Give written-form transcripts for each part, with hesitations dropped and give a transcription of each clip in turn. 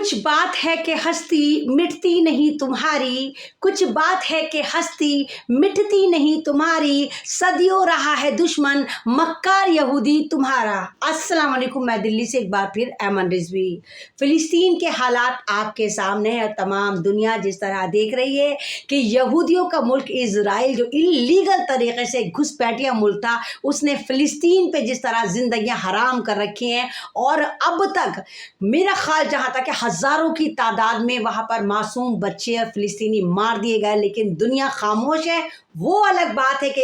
कुछ बात है कि हस्ती मिटती नहीं तुम्हारी, कुछ बात है कि हस्ती मिटती नहीं तुम्हारी, सदियों रहा है दुश्मन मक्कार यहूदी तुम्हारा। अस्सलाम वालेकुम, मैं दिल्ली से एक बार फिर ऐमन रिजवी। फ़िलिस्तीन के हालात आपके सामने है और तमाम दुनिया जिस तरह देख रही है कि यहूदियों का मुल्क इज़राइल जो इलीगल तरीके से घुसपैठिया मुल्क था, उसने फ़िलिस्तीन पे जिस तरह ज़िंदगियाँ हराम कर रखी हैं और अब तक मेरा ख्याल जहाँ तक हज़ारों की तादाद में वहाँ पर मासूम बच्चे और फ़िलिस्तीनी मार दिए गए, लेकिन दुनिया खामोश है। वो अलग बात है कि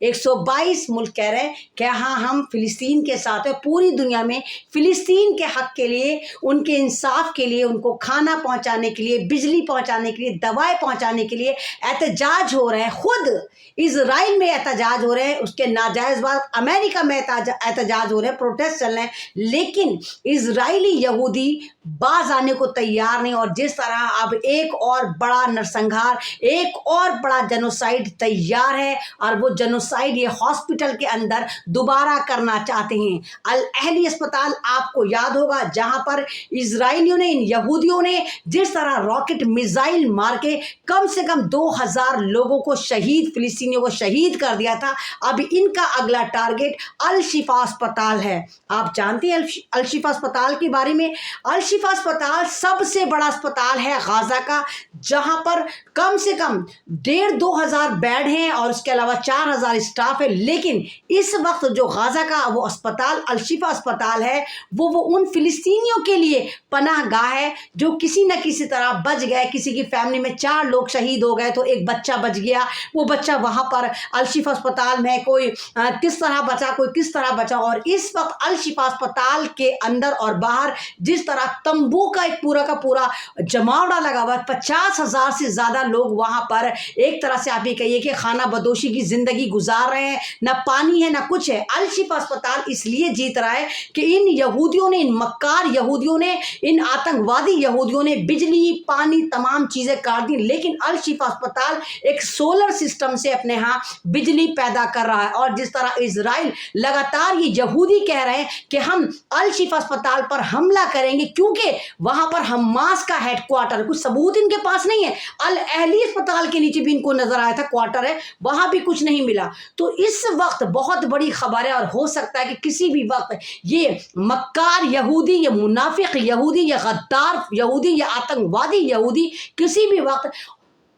122 मुल्क कह रहे हैं कि हाँ हम फ़िलिस्तीन के साथ हैं। पूरी दुनिया में फ़िलिस्तीन के हक़ के लिए, उनके इंसाफ के लिए, उनको खाना पहुँचाने के लिए, बिजली पहुँचाने के लिए, दवाएं पहुँचाने के लिए एहतजाज हो रहे हैं। ख़ुद इज़राइल में एहतजाज हो रहे हैं, उसके नाजायज़ बाद अमेरिका में एहतजाज हो रहे हैं, प्रोटेस्ट चल रहे हैं, लेकिन इज़राइली यहूदी बाज आने को तैयार नहीं। और जिस तरह अब एक और बड़ा नरसंहार, एक और बड़ा जेनोसाइड तैयार है और वो जेनोसाइड ये हॉस्पिटल के अंदर दोबारा करना चाहते हैं। अल अहली अस्पताल आपको याद होगा, जहां पर इजराइलियों ने, इन यहूदियों ने जिस तरह रॉकेट मिसाइल मार के कम से कम 2000 लोगों को शहीद, फिलिस्तीनियों को शहीद कर दिया था। अब इनका अगला टारगेट अल शिफा अस्पताल है। आप जानते हैं अल शिफा अस्पताल के बारे में? अल शिफा अस्पताल सबसे बड़ा अस्पताल है गाजा का, जहां पर कम से कम 1500 बेड हैं और उसके अलावा 4000 स्टाफ है। लेकिन इस वक्त जो गाजा का वो अस्पताल, अल शिफा अस्पताल है, वो उन फिलिस्तीनियों के लिए पनाह गाह है जो किसी न किसी तरह बच गए। किसी की फैमिली में 4 लोग शहीद हो गए तो एक बच्चा बच गया, वो बच्चा वहां पर अल शिफा अस्पताल में कोई किस तरह बचा, कोई किस तरह बचा। और इस वक्त अल शिफा अस्पताल के अंदर और बाहर जिस तरह तंबू का एक पूरा का पूरा जमावड़ा लगा हुआ है, 50,000 से ज़्यादा लोग वहाँ पर एक तरह से आप ये कहिए कि खाना बदोशी की ज़िंदगी गुजार रहे हैं। ना पानी है ना कुछ है। अल शिफा अस्पताल इसलिए जीत रहा है कि इन यहूदियों ने, इन मक्कार यहूदियों ने, इन आतंकवादी यहूदियों ने बिजली, पानी, तमाम चीज़ें काट दी। लेकिन अल शिफा अस्पताल एक सोलर सिस्टम से अपने यहाँ बिजली पैदा कर रहा है। और जिस तरह इजराइल लगातार ये यहूदी कह रहे हैं कि हम अल शिफा अस्पताल पर हमला करेंगे क्योंकि वहां पर हमास का हेडक्वार्टर, कुछ सबूत इनके पास नहीं है। अल अहली अस्पताल के नीचे भी इनको नजर आया था क्वार्टर है, वहां भी कुछ नहीं मिला। तो इस वक्त बहुत बड़ी खबर है और हो सकता है कि किसी भी वक्त ये मक्कार यहूदी, ये मुनाफिक यहूदी, ये गद्दार यहूदी, ये आतंकवादी यहूदी किसी भी वक्त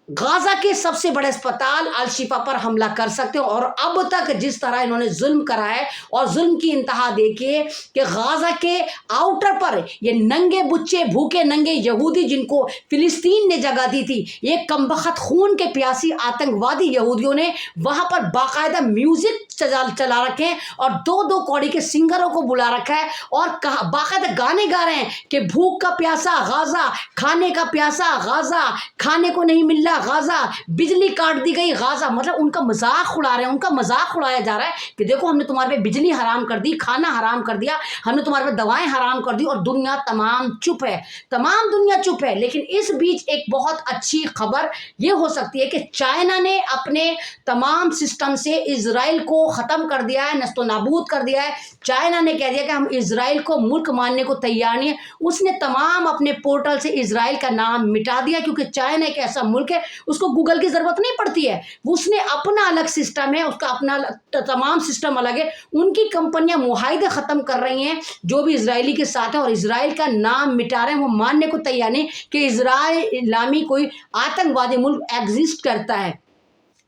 गाजा के सबसे बड़े अस्पताल अल शिफा पर हमला कर सकते हो। और अब तक जिस तरह इन्होंने जुल्म करा है, और जुल्म की इंतहा देखिए कि गाजा के आउटर पर ये नंगे बुच्चे, भूखे नंगे यहूदी जिनको फिलिस्तीन ने जगह दी थी, ये कमबख्त खून के प्यासी आतंकवादी यहूदियों ने वहां पर बाकायदा म्यूजिक चला रखे हैं और 2-2 कौड़ी के सिंगरों को बुला रखा है और बाकायदा गाने गा रहे हैं कि भूख का प्यासा गाजा, खाने का प्यासा गाजा, खाने को नहीं मिल रहा गाजा, बिजली काट दी गई गाजा। मतलब उनका मजाक उड़ा रहे हैं, उनका मजाक उड़ाया जा रहा है कि देखो हमने तुम्हारे पे बिजली हराम कर दी, खाना हराम कर दिया, हमने तुम्हारे पे दवाएं हराम कर दी। और दुनिया तमाम चुप है, तमाम दुनिया चुप है। लेकिन इस बीच एक बहुत अच्छी खबर ये हो सकती है कि चाइना ने अपने तमाम सिस्टम से इजराइल को ख़त्म कर दिया है, नस्तो नाबूद कर दिया है। चाइना ने कह दिया कि हम इजराइल को मुल्क मानने को तैयार नहीं है। उसने तमाम अपने पोर्टल से इजराइल का नाम मिटा दिया क्योंकि चाइना एक ऐसा मुल्क है, उसको गूगल की ज़रूरत नहीं पड़ती है। उसने अपना अलग सिस्टम है, उसका अपना तमाम सिस्टम अलग है। उनकी कंपनियां मुआहदे ख़त्म कर रही हैं जो भी इजरायली के साथ है और इजराइल का नाम मिटा रहे हैं। वो मानने को तैयार नहीं कि इस्लामी कोई आतंकवादी मुल्क एग्जिस्ट करता है।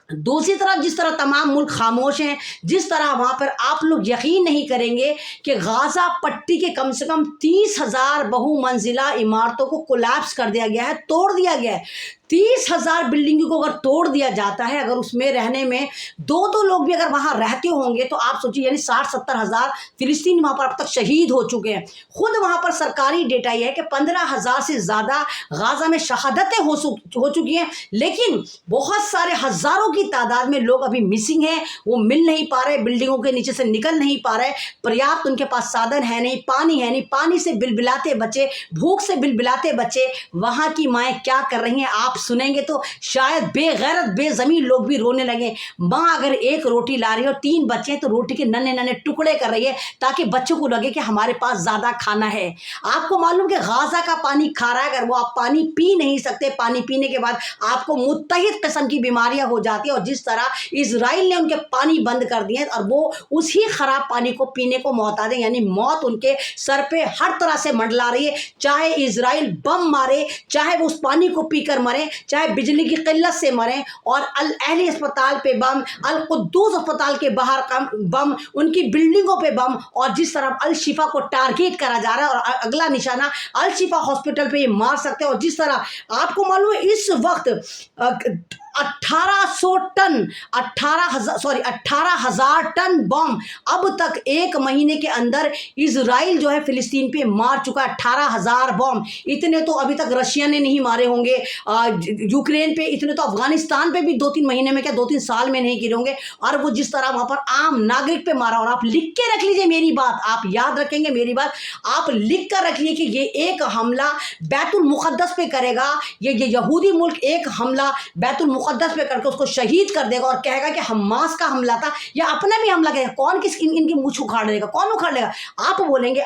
दूसरी तरफ जिस तरह तमाम मुल्क खामोश हैं, जिस तरह वहाँ पर आप लोग यकीन नहीं करेंगे कि गाजा पट्टी के कम से कम 30,000 बहुमंजिला इमारतों को कोलैप्स कर दिया गया है, तोड़ दिया गया है। 30,000 बिल्डिंगों को अगर तोड़ दिया जाता है, अगर उसमें रहने में 2-2 लोग भी अगर वहाँ रहते होंगे तो आप सोचिए, यानी 60-70 हज़ार फिलिस्तीनी वहाँ पर अब तक शहीद हो चुके हैं। खुद वहाँ पर सरकारी डेटा ये है कि 15,000 से ज़्यादा गाजा में शहादतें हो चुकी हैं। लेकिन बहुत सारे हज़ारों की तादाद में लोग अभी मिसिंग हैं, वो मिल नहीं पा रहे, बिल्डिंगों के नीचे से निकल नहीं पा रहे, पर्याप्त उनके पास साधन है नहीं, पानी है नहीं, पानी से बिलबिलाते बच्चे, भूख से बिलबिलाते बच्चे। वहाँ की माएँ क्या कर रही हैं आप आप सुनेंगे तो शायद बेगैरत बेज़मीन लोग भी रोने लगे। माँ अगर एक रोटी ला रही है और 3 बच्चे हैं तो रोटी के नन्हे नन्हे टुकड़े कर रही है ताकि बच्चों को लगे कि हमारे पास ज़्यादा खाना है। आपको मालूम कि गाज़ा का पानी खा रहा है, अगर वो आप पानी पी नहीं सकते, पानी पीने के बाद आपको मुत्तहिद किस्म की बीमारियां हो जाती है। और जिस तरह इजराइल ने उनके पानी बंद कर दिए और वो उसी खराब पानी को पीने को मोहताज है, यानी मौत उनके सर पे हर तरह से मंडला रही है। चाहे इजराइल बम मारे, चाहे वो उस पानी को पीकर मरे, चाहे बिजली की किल्लत से मरें, और अल अहली अस्पताल पे बम, अल कुद्दूस अस्पताल के बाहर बम, उनकी बिल्डिंगों पे बम, और जिस तरह अल शिफा को टारगेट करा जा रहा है और अगला निशाना अल शिफा हॉस्पिटल पे ये मार सकते हैं। और जिस तरह आपको मालूम है इस वक्त 18,000 टन बम अब तक एक महीने के अंदर इजराइल जो है फिलिस्तीन पे मार चुका है। 18,000 बम, इतने तो अभी तक रशिया ने नहीं मारे होंगे यूक्रेन पे, इतने तो अफगानिस्तान पे भी 2-3 महीने में क्या 2-3 साल में नहीं गिरे होंगे। और वो जिस तरह वहाँ पर आम नागरिक पे मारा। और आप लिख के रख लीजिए मेरी बात, आप याद रखेंगे मेरी बात, आप लिख कर रखिए कि ये एक हमला बैतुल मुक़द्दस पे करेगा, ये यहूदी मुल्क एक हमला बैतुल मुक़द्दस पे करके उसको शहीद कर देगा और कहेगा कि हमास का हमला था, या अपना भी हमला करेगा। कौन इनकी मूछ उखाड़ लेगा, कौन उखाड़ लेगा? आप बोलेंगे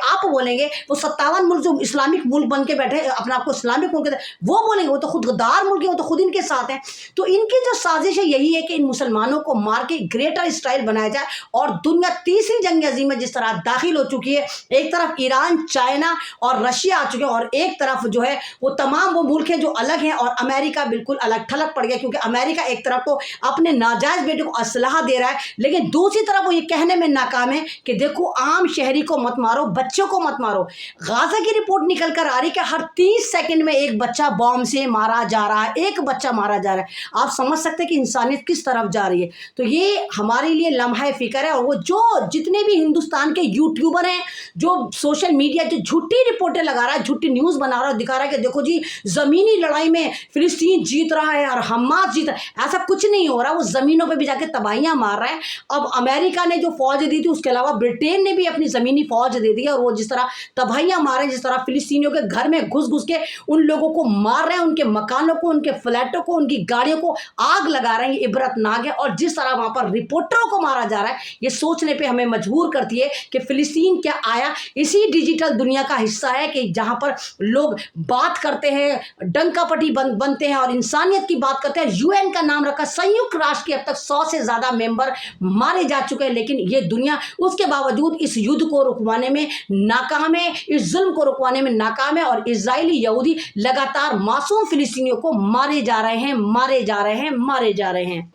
वो 57 मुल्क जो इस्लामिक मुल्क बन के बैठे अपने आप को इस्लामिक मुल्क, वो बोलेंगे वो तो खुद गद्दार मुल्क है, वो तो खुद इनके साथ हैं। तो इनकी जो साजिश है यही है कि इन मुसलमानों को मार के ग्रेटर इस्राइल बनाया जाए और दुनिया तीसरी जंग अज़ीम में जिस तरह दाखिल हो चुकी है, एक तरफ ईरान, चाइना और रशिया आ चुके हैं, और एक तरफ जो है वो तमाम वो मुल्क हैं जो अलग हैं, और अमेरिका बिल्कुल अलग थलग पड़ गया, क्योंकि अमेरिका एक तरफ तो अपने नाजायज बेटे को असलहा दे रहा है, लेकिन दूसरी तरफ वो ये कहने में नाकाम है कि देखो आम शहरी को मत मारो, बच्चों को मत मारो। गाजा की रिपोर्ट निकल कर आ रही कि हर 30 सेकंड में एक बच्चा बॉम्ब से मारा जा रहा है, एक बच्चा मारा जा रहा है। आप समझ सकते हैं कि इंसानियत किस तरफ जा रही है। तो ये हमारे लिए लम्हा फिक्र है। और वो जो जितने भी हिंदुस्तान के यूट्यूबर हैं, जो सोशल मीडिया जो झूठी रिपोर्टें लगा रहा है, झूठी न्यूज़ बना रहा है, दिखा रहा है कि देखो जी ज़मीनी लड़ाई में फिलिस्तीन जीत रहा है और हमास जीत रहा है, ऐसा कुछ नहीं हो रहा। वो ज़मीनों पे भी जाके तबाहियां मार रहा है। अब अमेरिका ने जो फौज दी थी उसके अलावा ब्रिटेन ने भी अपनी ज़मीनी फौज दे दी है, और वो जिस तरह तबाहियां मार रहे हैं, जिस तरह फिलिस्तीनियों के घर में घुस घुस के उन लोगों को मार रहे हैं, उनके मकानों को, उनके फ्लैटों को, उनकी गाड़ियों को आग लगा रहे हैं, ये इबरतनाक है। और जिस तरह वहाँ पर रिपोर्टरों को मारा जा रहा है, ये सोचने पर हमें मजबूर करती है कि फिलिस्तीन क्या आया इसी डिजिटल दुनिया का हिस्सा है कि जहाँ पर लोग बात करते हैं, डंकापटी बनते हैं और इंसानियत की बात करते हैं। यूएन का नाम रखा, संयुक्त राष्ट्र के अब तक 100 से ज़्यादा मेंबर मारे जा चुके हैं, लेकिन ये दुनिया उसके बावजूद इस युद्ध को रुकवाने में नाकाम है, इस जुल्म को रुकवाने में नाकाम है। और इजरायली यहूदी लगातार मासूम फिलिस्तीनियों को मारे जा रहे हैं, मारे जा रहे हैं, मारे जा रहे हैं।